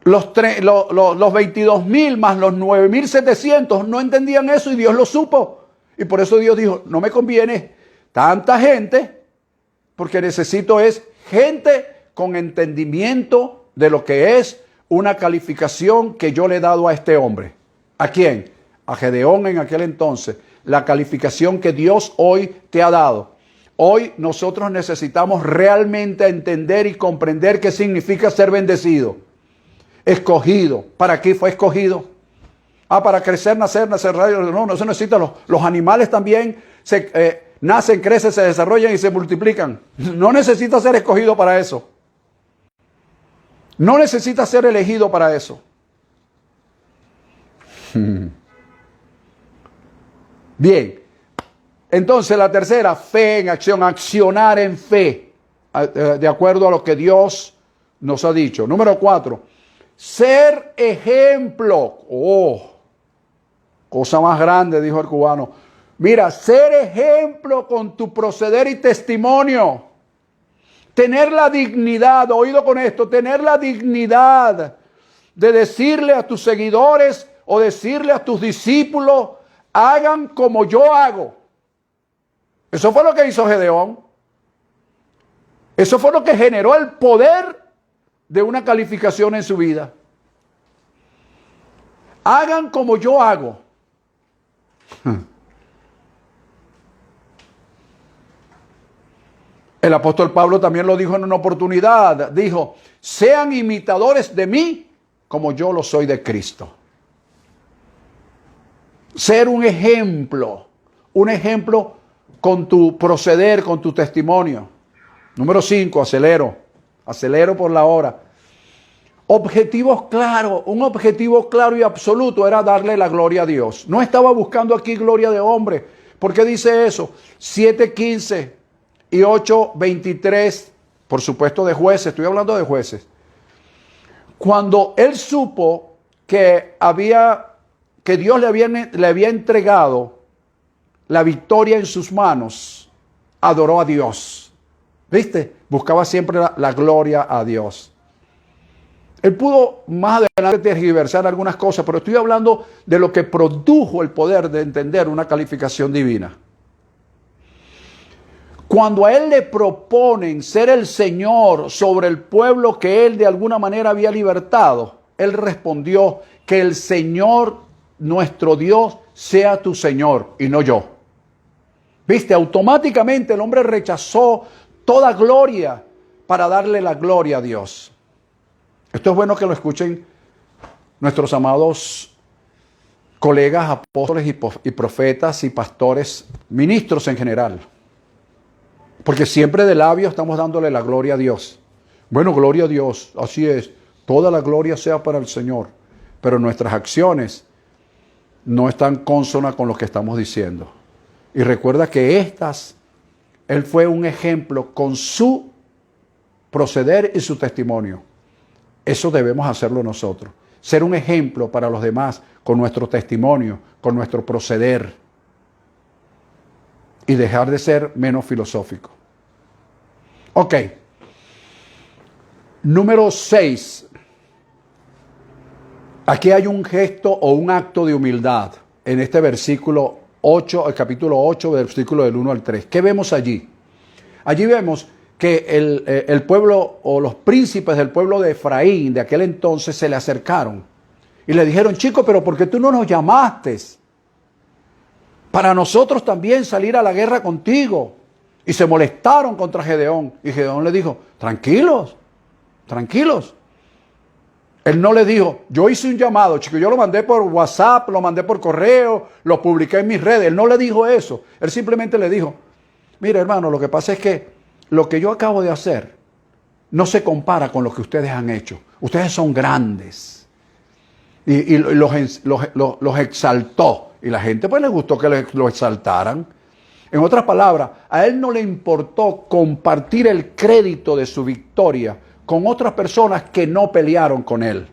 Los 22,000 más los 9,700 no entendían eso y Dios lo supo. Y por eso Dios dijo, no me conviene tanta gente, porque necesito gente con entendimiento de lo que es una calificación que yo le he dado a este hombre. ¿A quién? A Gedeón en aquel entonces. La calificación que Dios hoy te ha dado. Hoy nosotros necesitamos realmente entender y comprender qué significa ser bendecido. Escogido. ¿Para qué fue escogido? Para crecer, nacer. No se necesita. Los animales también nacen, crecen, se desarrollan y se multiplican. No necesita ser escogido para eso. No necesita ser elegido para eso. Bien. Entonces la tercera, fe en acción, accionar en fe, de acuerdo a lo que Dios nos ha dicho. Número 4, ser ejemplo. Oh, cosa más grande, dijo el cubano. Mira, ser ejemplo con tu proceder y testimonio. Tener la dignidad, oído con esto, tener la dignidad de decirle a tus seguidores o decirle a tus discípulos, hagan como yo hago. Eso fue lo que hizo Gedeón. Eso fue lo que generó el poder de una calificación en su vida. Hagan como yo hago. El apóstol Pablo también lo dijo en una oportunidad. Dijo, sean imitadores de mí como yo lo soy de Cristo. Ser un ejemplo con tu proceder, con tu testimonio. Número 5, acelero por la hora. Objetivos claros, un objetivo claro y absoluto era darle la gloria a Dios. No estaba buscando aquí gloria de hombre. ¿Por qué dice eso? 7:15 y 8:23, por supuesto de Jueces, estoy hablando de Jueces. Cuando él supo que Dios le había entregado la victoria en sus manos, adoró a Dios. ¿Viste? Buscaba siempre la gloria a Dios. Él pudo más adelante tergiversar algunas cosas, pero estoy hablando de lo que produjo el poder de entender una calificación divina. Cuando a él le proponen ser el Señor sobre el pueblo que él de alguna manera había libertado, él respondió: que el Señor, nuestro Dios, sea tu Señor y no yo. ¿Viste? Automáticamente el hombre rechazó toda gloria para darle la gloria a Dios. Esto es bueno que lo escuchen nuestros amados colegas, apóstoles y profetas y pastores, ministros en general. Porque siempre de labios estamos dándole la gloria a Dios. Bueno, gloria a Dios, así es. Toda la gloria sea para el Señor. Pero nuestras acciones no están consonas con lo que estamos diciendo. Y recuerda que él fue un ejemplo con su proceder y su testimonio. Eso debemos hacerlo nosotros. Ser un ejemplo para los demás con nuestro testimonio, con nuestro proceder. Y dejar de ser menos filosófico. Ok. Número 6. Aquí hay un gesto o un acto de humildad en este versículo 8, el capítulo 8, versículo del 1 al 3. ¿Qué vemos allí? Allí vemos que el pueblo o los príncipes del pueblo de Efraín de aquel entonces se le acercaron y le dijeron: chico, pero ¿por qué tú no nos llamaste para nosotros también salir a la guerra contigo? Y se molestaron contra Gedeón. Y Gedeón le dijo: tranquilos, tranquilos. Él no le dijo: yo hice un llamado, chico, yo lo mandé por WhatsApp, lo mandé por correo, lo publiqué en mis redes. Él no le dijo eso. Él simplemente le dijo: mira, hermano, lo que pasa es que lo que yo acabo de hacer no se compara con lo que ustedes han hecho. Ustedes son grandes. Y los exaltó. Y la gente pues le gustó que lo exaltaran. En otras palabras, a él no le importó compartir el crédito de su victoria con otras personas que no pelearon con él.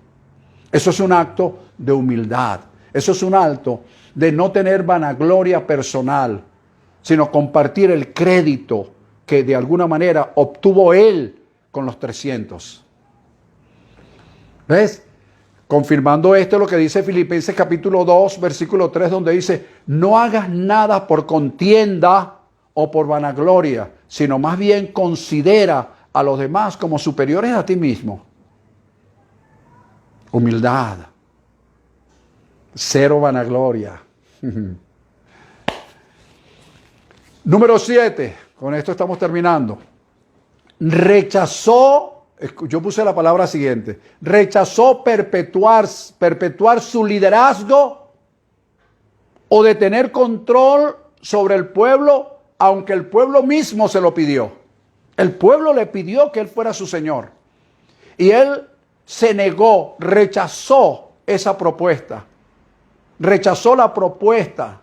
Eso es un acto de humildad. Eso es un acto de no tener vanagloria personal, sino compartir el crédito que de alguna manera obtuvo él con los 300. ¿Ves? Confirmando esto lo que dice Filipenses capítulo 2, versículo 3, donde dice: no hagas nada por contienda o por vanagloria, sino más bien considera a los demás como superiores a ti mismo. Humildad. Cero vanagloria. Número 7. Con esto estamos terminando. Yo puse la palabra siguiente: rechazó perpetuar su liderazgo o de tener control sobre el pueblo, aunque el pueblo mismo se lo pidió. El pueblo le pidió que él fuera su señor. Y él se negó, rechazó esa propuesta. Rechazó la propuesta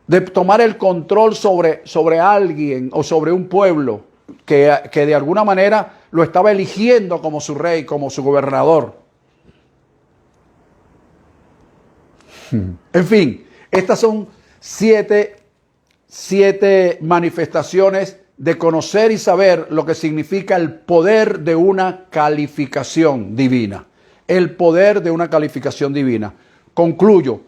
de tomar el control sobre alguien o sobre un pueblo que de alguna manera lo estaba eligiendo como su rey, como su gobernador. En fin, estas son siete manifestaciones de conocer y saber lo que significa el poder de una calificación divina. El poder de una calificación divina. Concluyo.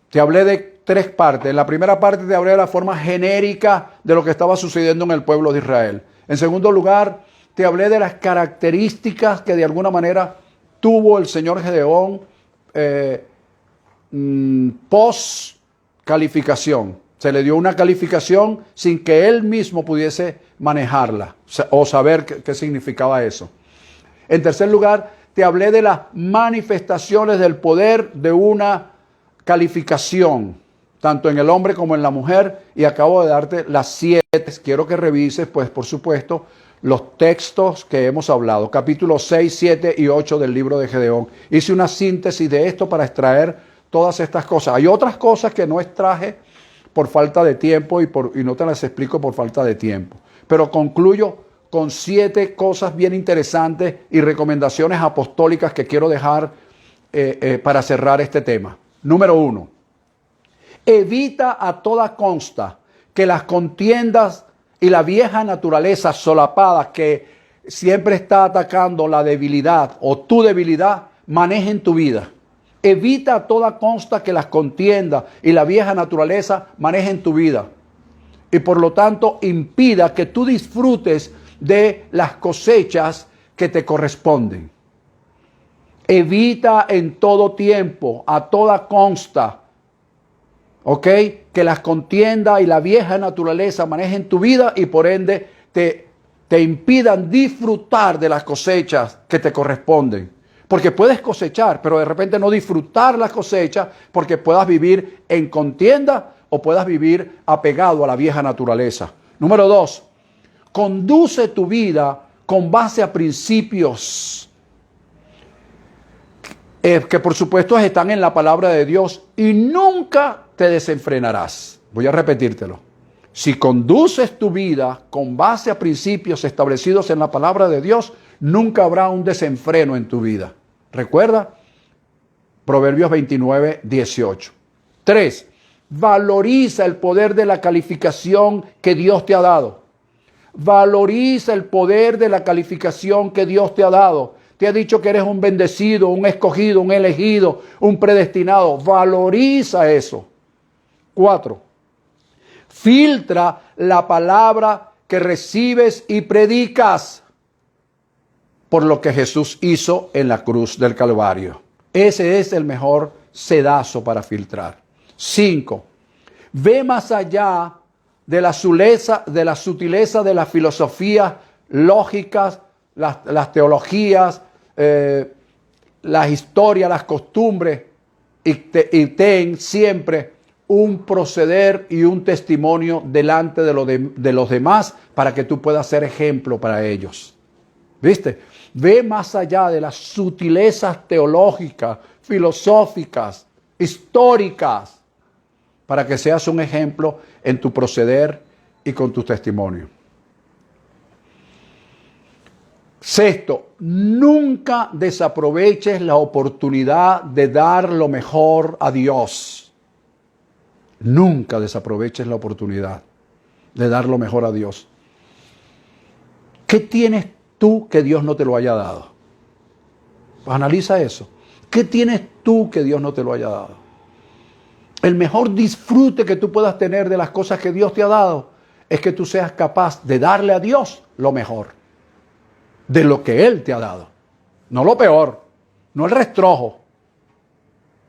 Te hablé de 3 partes. En la primera parte te hablé de la forma genérica de lo que estaba sucediendo en el pueblo de Israel. En segundo lugar, te hablé de las características que de alguna manera tuvo el señor Gedeón post calificación. Se le dio una calificación sin que él mismo pudiese manejarla o saber qué significaba eso. En tercer lugar, te hablé de las manifestaciones del poder de una calificación, tanto en el hombre como en la mujer, y acabo de darte las 7. Quiero que revises, pues, por supuesto, los textos que hemos hablado, capítulos 6, 7 y 8 del libro de Gedeón. Hice una síntesis de esto para extraer todas estas cosas. Hay otras cosas que no extraje por falta de tiempo y no te las explico por falta de tiempo. Pero concluyo con 7 cosas bien interesantes y recomendaciones apostólicas que quiero dejar para cerrar este tema. Número 1. Evita a toda costa que las contiendas y la vieja naturaleza solapada que siempre está atacando la debilidad o tu debilidad manejen tu vida. Evita a toda costa que las contiendas y la vieja naturaleza manejen tu vida. Y por lo tanto impida que tú disfrutes de las cosechas que te corresponden. Evita en todo tiempo, a toda consta, ¿ok?, que las contiendas y la vieja naturaleza manejen tu vida y por ende te impidan disfrutar de las cosechas que te corresponden. Porque puedes cosechar, pero de repente no disfrutar las cosechas porque puedas vivir en contienda o puedas vivir apegado a la vieja naturaleza. Número 2, conduce tu vida con base a principios que por supuesto están en la palabra de Dios y nunca te desenfrenarás. Voy a repetírtelo. Si conduces tu vida con base a principios establecidos en la palabra de Dios, nunca habrá un desenfreno en tu vida. Recuerda, Proverbios 29, 18. 3. Valoriza el poder de la calificación que Dios te ha dado. Valoriza el poder de la calificación que Dios te ha dado. Te ha dicho que eres un bendecido, un escogido, un elegido, un predestinado. Valoriza eso. 4. Filtra la palabra que recibes y predicas por lo que Jesús hizo en la cruz del Calvario. Ese es el mejor sedazo para filtrar. 5. Ve más allá de la sutileza de las filosofías lógicas, las teologías, las historias, las costumbres, y ten siempre un proceder y un testimonio delante de los demás para que tú puedas ser ejemplo para ellos. ¿Viste? Ve más allá de las sutilezas teológicas, filosóficas, históricas, para que seas un ejemplo en tu proceder y con tu testimonio. 6. Nunca desaproveches la oportunidad de dar lo mejor a Dios. Nunca desaproveches la oportunidad de dar lo mejor a Dios. ¿Qué tienes tú que Dios no te lo haya dado? Pues analiza eso. ¿Qué tienes tú que Dios no te lo haya dado? El mejor disfrute que tú puedas tener de las cosas que Dios te ha dado es que tú seas capaz de darle a Dios lo mejor de lo que Él te ha dado. No lo peor, no el restrojo,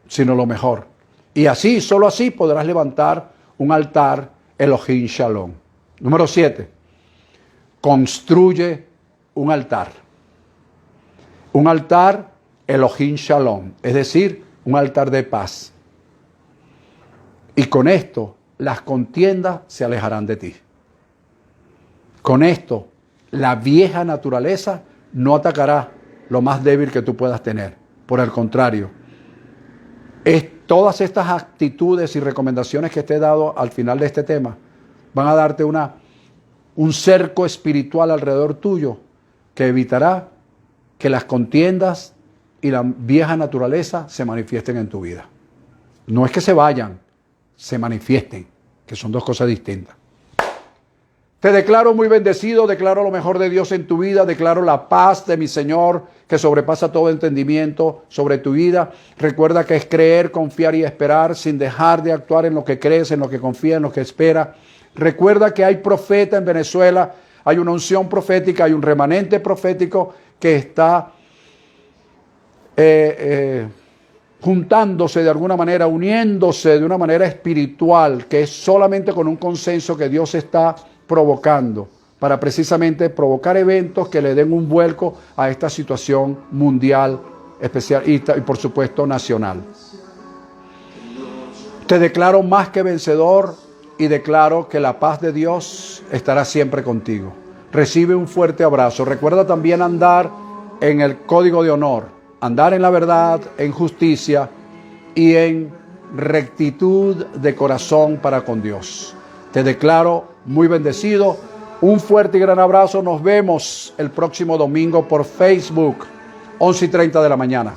sino lo mejor. Y así, solo así podrás levantar un altar Elohim Shalom. Número 7. Construye un altar. Un altar Elohim Shalom, es decir, un altar de paz. Y con esto las contiendas se alejarán de ti. Con esto la vieja naturaleza no atacará lo más débil que tú puedas tener. Por el contrario, todas estas actitudes y recomendaciones que te he dado al final de este tema van a darte un cerco espiritual alrededor tuyo que evitará que las contiendas y la vieja naturaleza se manifiesten en tu vida. No es que se vayan, se manifiesten, que son dos cosas distintas. Te declaro muy bendecido, declaro lo mejor de Dios en tu vida, declaro la paz de mi Señor que sobrepasa todo entendimiento sobre tu vida. Recuerda que es creer, confiar y esperar sin dejar de actuar en lo que crees, en lo que confías, en lo que esperas. Recuerda que hay profeta en Venezuela, hay una unción profética, hay un remanente profético que está juntándose de alguna manera, uniéndose de una manera espiritual, que es solamente con un consenso que Dios está provocando para precisamente provocar eventos que le den un vuelco a esta situación mundial, especial y por supuesto nacional. Te declaro más que vencedor y declaro que la paz de Dios estará siempre contigo. Recibe un fuerte abrazo. Recuerda también andar en el código de honor, andar en la verdad, en justicia y en rectitud de corazón para con Dios. Te declaro muy bendecido. Un fuerte y gran abrazo. Nos vemos el próximo domingo por Facebook, 11:30 de la mañana.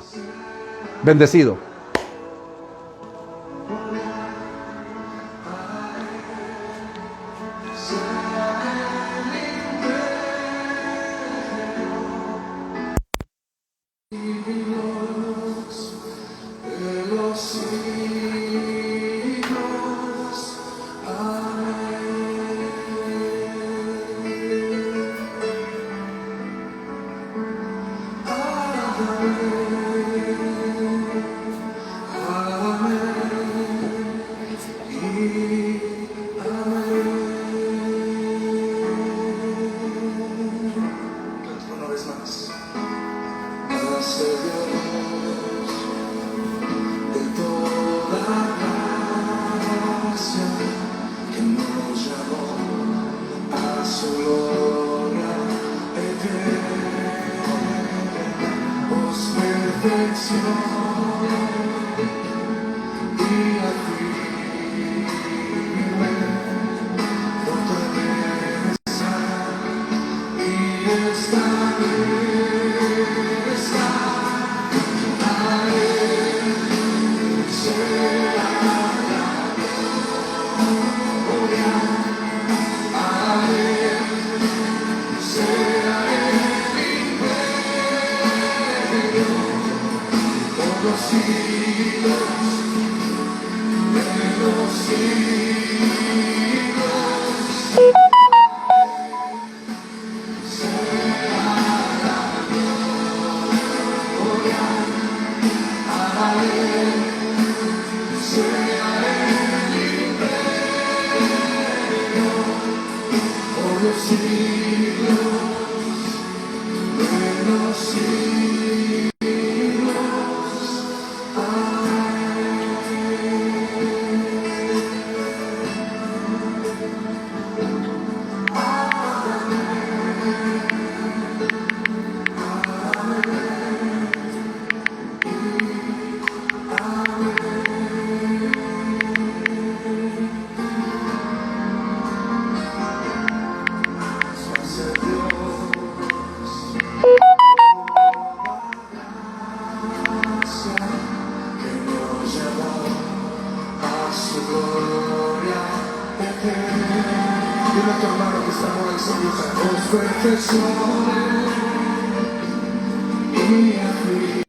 Bendecido. Perfección y